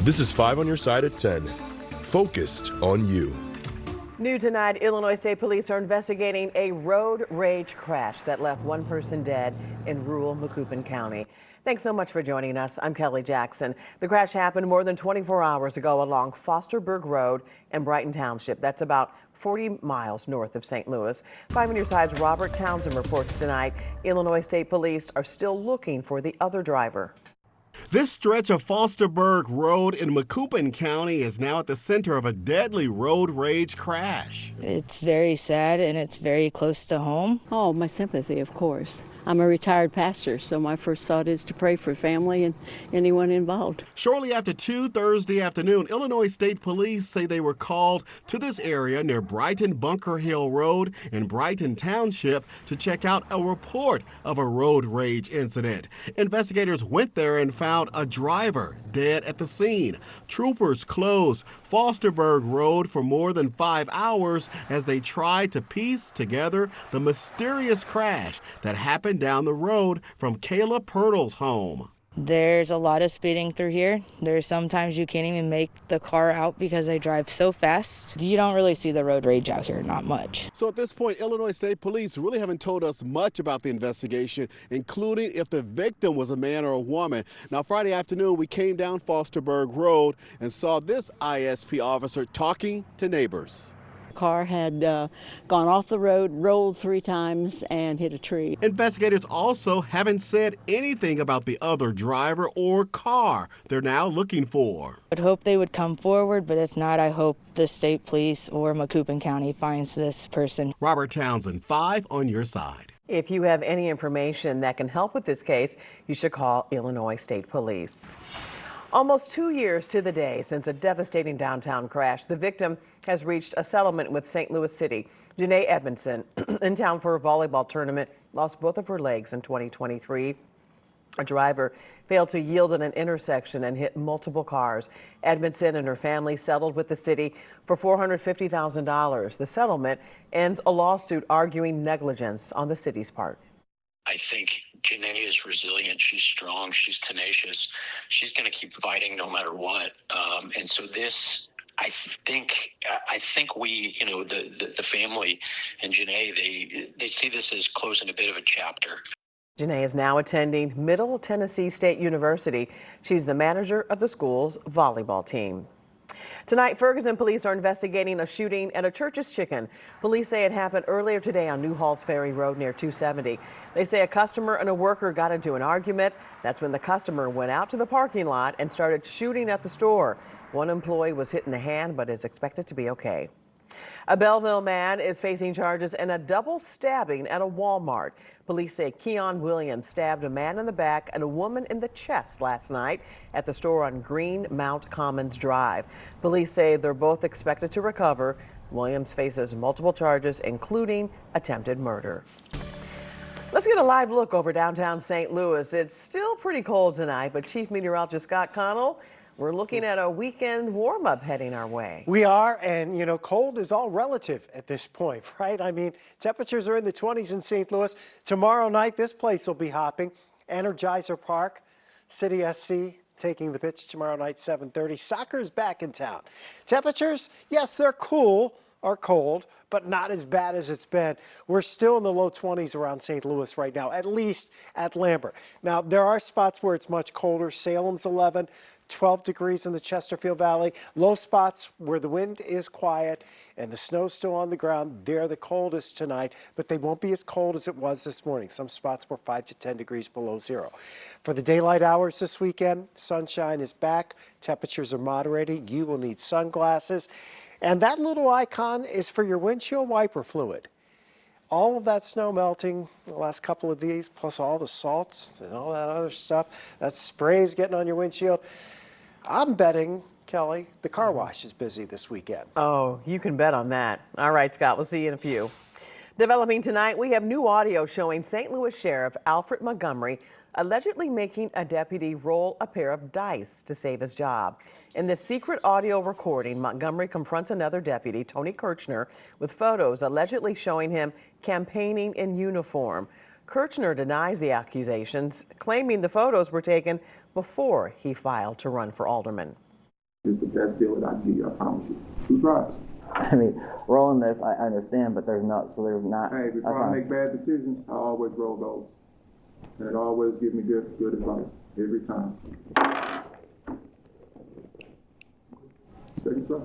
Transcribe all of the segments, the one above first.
This is 5 on your side at 10. Focused on you. New tonight, Illinois State Police are investigating a road rage crash that left one person dead in rural Macoupin County. Thanks so much for joining us. I'm Kelly Jackson. The crash happened more than 24 hours ago along Fosterburg Road in Brighton Township. That's about 40 miles north of St. Louis. 5 on your side's Robert Townsend reports tonight Illinois State Police are still looking for the other driver. This stretch of Fosterburg Road in Macoupin County is now at the center of a deadly road rage crash. It's very sad and it's very close to home. Oh, my sympathy, of course. I'm a retired pastor, so my first thought is to pray for family and anyone involved. Shortly after 2 Thursday afternoon, Illinois State Police say they were called to this area near Brighton Bunker Hill Road in Brighton Township to check out a report of a road rage incident. Investigators went there and found a driver dead at the scene. Troopers closed Fosterburg Road for more than 5 hours as they tried to piece together the mysterious crash that happened down the road from Kayla Pirtle's home. There's a lot of speeding through here. There's sometimes you can't even make the car out because they drive so fast. You don't really see the road rage out here, not much. So at this point, Illinois State Police really haven't told us much about the investigation, including if the victim was a man or a woman. Now, Friday afternoon, we came down Fosterburg Road and saw this ISP officer talking to neighbors. The car had gone off the road, rolled 3 times, and hit a tree. Investigators also haven't said anything about the other driver or car they're now looking for. I'd hope they would come forward, but if not, I hope the state police or Macoupin County finds this person. Robert Townsend, 5 on your side. If you have any information that can help with this case, you should call Illinois State Police. Almost 2 years to the day since a devastating downtown crash, the victim has reached a settlement with St. Louis City. Janae Edmondson, in town for a volleyball tournament, lost both of her legs in 2023. A driver failed to yield at an intersection and hit multiple cars. Edmondson and her family settled with the city for $450,000. The settlement ends a lawsuit arguing negligence on the city's part. I think Janae is resilient. She's strong. She's tenacious. She's going to keep fighting no matter what. And so this, I think we, the family and Janae, they see this as closing a bit of a chapter. Janae is now attending Middle Tennessee State University. She's the manager of the school's volleyball team. Tonight, Ferguson police are investigating a shooting at a Church's Chicken. Police say it happened earlier today on New Halls Ferry Road near 270. They say a customer and a worker got into an argument. That's when the customer went out to the parking lot and started shooting at the store. One employee was hit in the hand but is expected to be okay. A Belleville man is facing charges in a double stabbing at a Walmart. Police say Keon Williams stabbed a man in the back and a woman in the chest last night at the store on Green Mount Commons Drive. Police say they're both expected to recover. Williams faces multiple charges, including attempted murder. Let's get a live look over downtown St. Louis. It's still pretty cold tonight, but Chief Meteorologist Scott Connell, we're looking at a weekend warm-up heading our way. We are, and cold is all relative at this point, right? I mean, temperatures are in the 20s in St. Louis. Tomorrow night, this place will be hopping. Energizer Park, City SC taking the pitch tomorrow night, 7:30. Soccer's back in town. Temperatures, yes, they're cool or cold, but not as bad as it's been. We're still in the low 20s around St. Louis right now, at least at Lambert. Now, there are spots where it's much colder. Salem's 11. 12 degrees in the Chesterfield Valley. Low spots where the wind is quiet and the snow's still on the ground. They're the coldest tonight, but they won't be as cold as it was this morning. Some spots were 5 to 10 degrees below zero. For the daylight hours this weekend, sunshine is back. Temperatures are moderating. You will need sunglasses. And that little icon is for your windshield wiper fluid. All of that snow melting the last couple of days, plus all the salts and all that other stuff, that spray is getting on your windshield. I'm betting, Kelly, the car wash is busy this weekend. Oh, you can bet on that. All right, Scott, we'll see you in a few. Developing tonight, we have new audio showing St. Louis Sheriff Alfred Montgomery allegedly making a deputy roll a pair of dice to save his job. In this secret audio recording, Montgomery confronts another deputy, Tony Kirchner, with photos allegedly showing him campaigning in uniform. Kirchner denies the accusations, claiming the photos were taken before he filed to run for alderman. It's the best deal that I can give you, I promise you. 2 drives. I mean, rolling this, I understand, but there's not. Hey, before I make bad decisions, I always roll those. And it always gives me good advice, every time. Second try.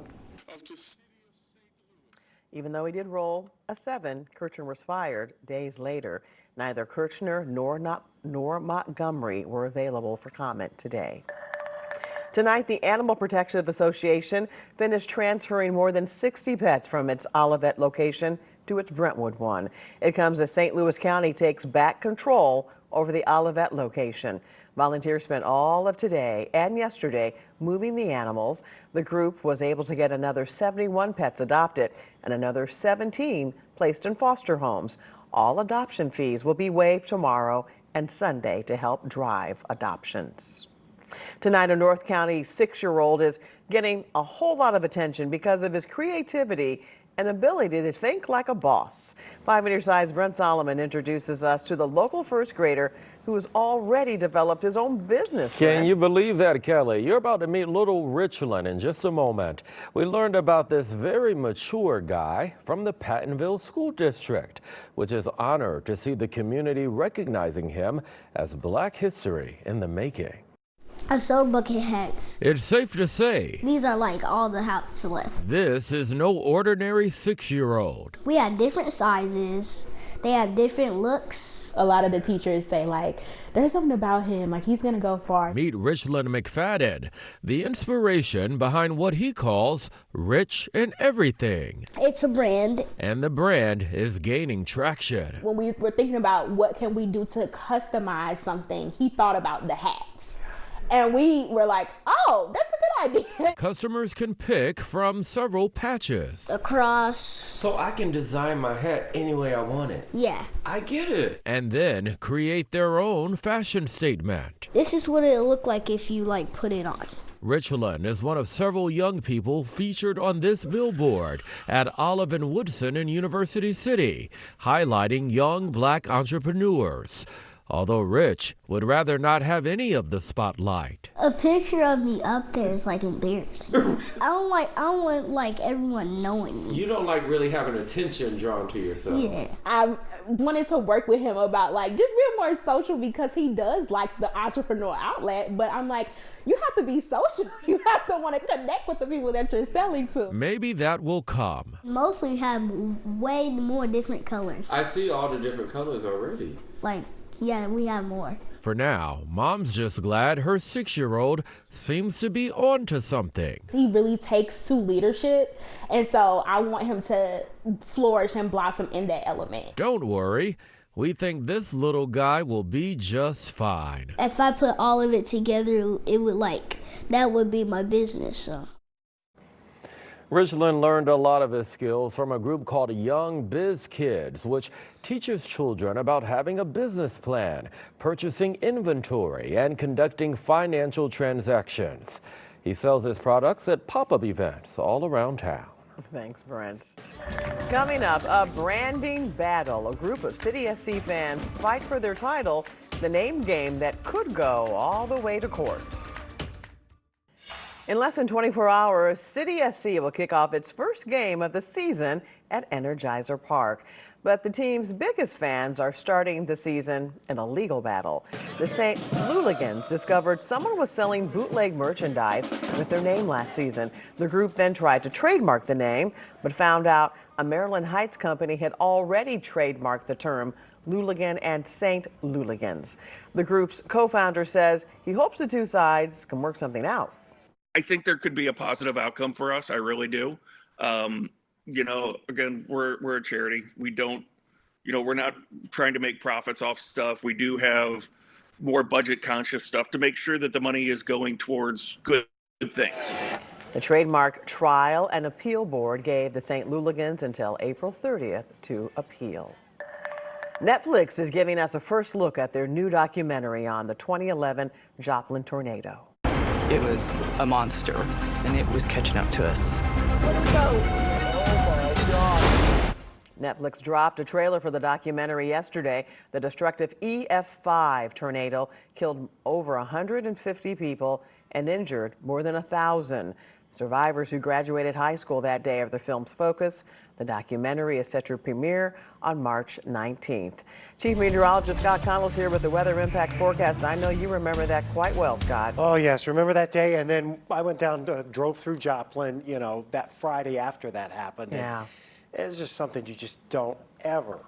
Even though he did roll a 7, Kirchner was fired days later. Neither Kirchner nor Montgomery were available for comment today. Tonight, the Animal Protection Association finished transferring more than 60 pets from its Olivet location to its Brentwood one. It comes as St. Louis County takes back control over the Olivet location. Volunteers spent all of today and yesterday moving the animals. The group was able to get another 71 pets adopted and another 17 placed in foster homes. All adoption fees will be waived tomorrow and Sunday to help drive adoptions. Tonight, a North County 6-year-old is getting a whole lot of attention because of his creativity and ability to think like a boss. 5 on Your Side's Brent Solomon introduces us to the local first grader who has already developed his own business. Can you believe that, Kelly? You're about to meet little Richland in just a moment. We learned about this very mature guy from the Pattonville School District, which is honored to see the community recognizing him as Black history in the making. I sewed bucket hats. It's safe to say These are like all the hats left. this is no ordinary 6-year-old. We had different sizes. They have different looks. A lot of the teachers say, like, there's something about him, like he's gonna go far. Meet Richland McFadden, the inspiration behind what he calls Rich in Everything. It's a brand. And the brand is gaining traction. When we were thinking about what can we do to customize something, he thought about the hats. And we were like, oh, that's a good idea. Customers can pick from several patches. A cross. So I can design my hat any way I want it. Yeah. I get it. And then create their own fashion statement. This is what it'll look like if you like put it on. Richland is one of several young people featured on this billboard at Olive and Woodson in University City, highlighting young Black entrepreneurs. Although Rich would rather not have any of the spotlight. A picture of me up there is like embarrassing. I don't want like everyone knowing me. You don't like really having attention drawn to yourself. Yeah. I wanted to work with him about like just being more social because he does like the entrepreneur outlet, but I'm like, you have to be social. You have to want to connect with the people that you're selling to. Maybe that will come. Mostly have way more different colors. I see all the different colors already. Like, yeah, we have more. For now, Mom's just glad her 6-year-old seems to be on to something. He really takes to leadership, and so I want him to flourish and blossom in that element. Don't worry. We think this little guy will be just fine. If I put all of it together, it would that would be my business, so. Richland learned a lot of his skills from a group called Young Biz Kids, which teaches children about having a business plan, purchasing inventory, and conducting financial transactions. He sells his products at pop-up events all around town. Thanks, Brent. Coming up, a branding battle. A group of City SC fans fight for their title, the name game that could go all the way to court. In less than 24 hours, City SC will kick off its first game of the season at Energizer Park. But the team's biggest fans are starting the season in a legal battle. The St. Louligans discovered someone was selling bootleg merchandise with their name last season. The group then tried to trademark the name, but found out a Maryland Heights company had already trademarked the term Louligan and St. Louligans. The group's co-founder says he hopes the two sides can work something out. I think there could be a positive outcome for us. I really do. Again, we're a charity. We don't, we're not trying to make profits off stuff. We do have more budget conscious stuff to make sure that the money is going towards good things. The Trademark Trial and Appeal Board gave the St. Louligans until April 30th to appeal. Netflix is giving us a first look at their new documentary on the 2011 Joplin tornado. It was a monster, and it was catching up to us. Netflix dropped a trailer for the documentary yesterday. The destructive EF5 tornado killed over 150 people and injured more than 1,000. Survivors who graduated high school that day are the film's focus. The documentary is set to premiere on March 19th. Chief Meteorologist Scott Connell's here with the weather impact forecast. I know you remember that quite well, Scott. Oh, yes. Remember that day? And then I went down, drove through Joplin, that Friday after that happened. Yeah. And it's just something you just don't ever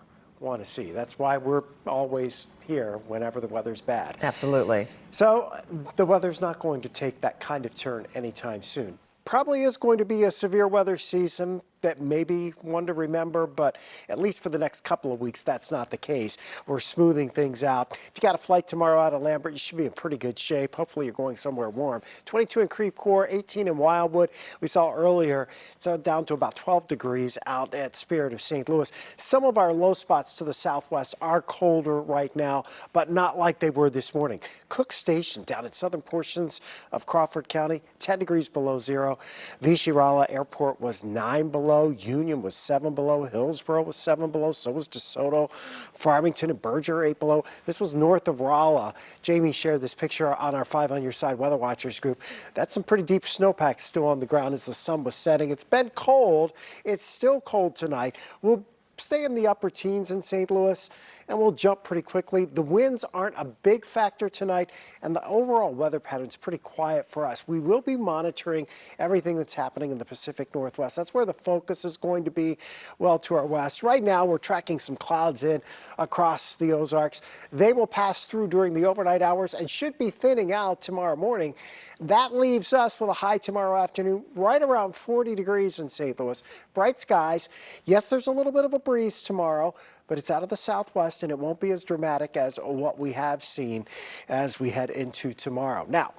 want to see. That's why we're always here whenever the weather's bad. Absolutely. So the weather's not going to take that kind of turn anytime soon. Probably is going to be a severe weather season that may be one to remember, but at least for the next couple of weeks, that's not the case. We're smoothing things out. If you got a flight tomorrow out of Lambert, you should be in pretty good shape. Hopefully you're going somewhere warm. 22 in Creve Coeur, 18 in Wildwood. We saw earlier, it's down to about 12 degrees out at Spirit of St. Louis. Some of our low spots to the southwest are colder right now, but not like they were this morning. Cook Station down in southern portions of Crawford County, 10 degrees below zero. Vichirala Airport was 9 below. Union was 7 below. Hillsborough was 7 below. So was DeSoto. Farmington and Berger 8 below. This was north of Rolla. Jamie shared this picture on our 5 on Your Side Weather Watchers group. That's some pretty deep snowpack still on the ground as the sun was setting. It's been cold. It's still cold tonight. We'll stay in the upper teens in St. Louis, and we'll jump pretty quickly. The winds aren't a big factor tonight, and the overall weather pattern's pretty quiet for us. We will be monitoring everything that's happening in the Pacific Northwest. That's where the focus is going to be, well to our west. Right now, we're tracking some clouds in across the Ozarks. They will pass through during the overnight hours and should be thinning out tomorrow morning. That leaves us with a high tomorrow afternoon right around 40 degrees in St. Louis. Bright skies. Yes, there's a little bit of a breeze tomorrow, but it's out of the southwest and it won't be as dramatic as what we have seen as we head into tomorrow. Now,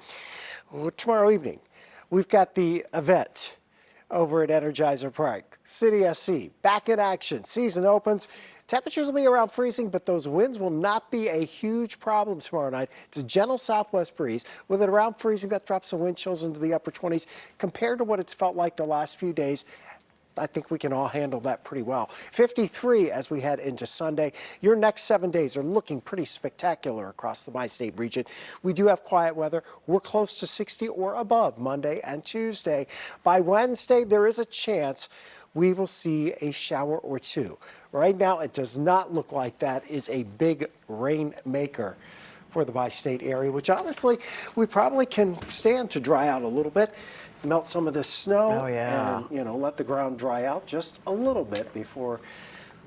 tomorrow evening, we've got the event over at Energizer Park. City SC back in action. Season opens. Temperatures will be around freezing, but those winds will not be a huge problem tomorrow night. It's a gentle southwest breeze with it around freezing. That drops the wind chills into the upper 20s compared to what it's felt like the last few days. I think we can all handle that pretty well. 53 as we head into Sunday. Your next 7 days are looking pretty spectacular across the bi-state region. We do have quiet weather. We're close to 60 or above Monday and Tuesday. By Wednesday, there is a chance we will see a shower or two. Right now, it does not look like that is a big rainmaker for the bi-state area, which honestly, we probably can stand to dry out a little bit, melt some of this snow, and let the ground dry out just a little bit before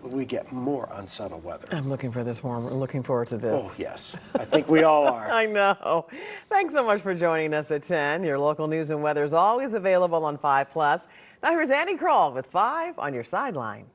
we get more unsettled weather. I'm looking for this warm. We're looking forward to this. Oh, yes. I think we all are. I know. Thanks so much for joining us at 10. Your local news and weather is always available on 5+. Now here's Andy Kroll with 5 on Your Sideline.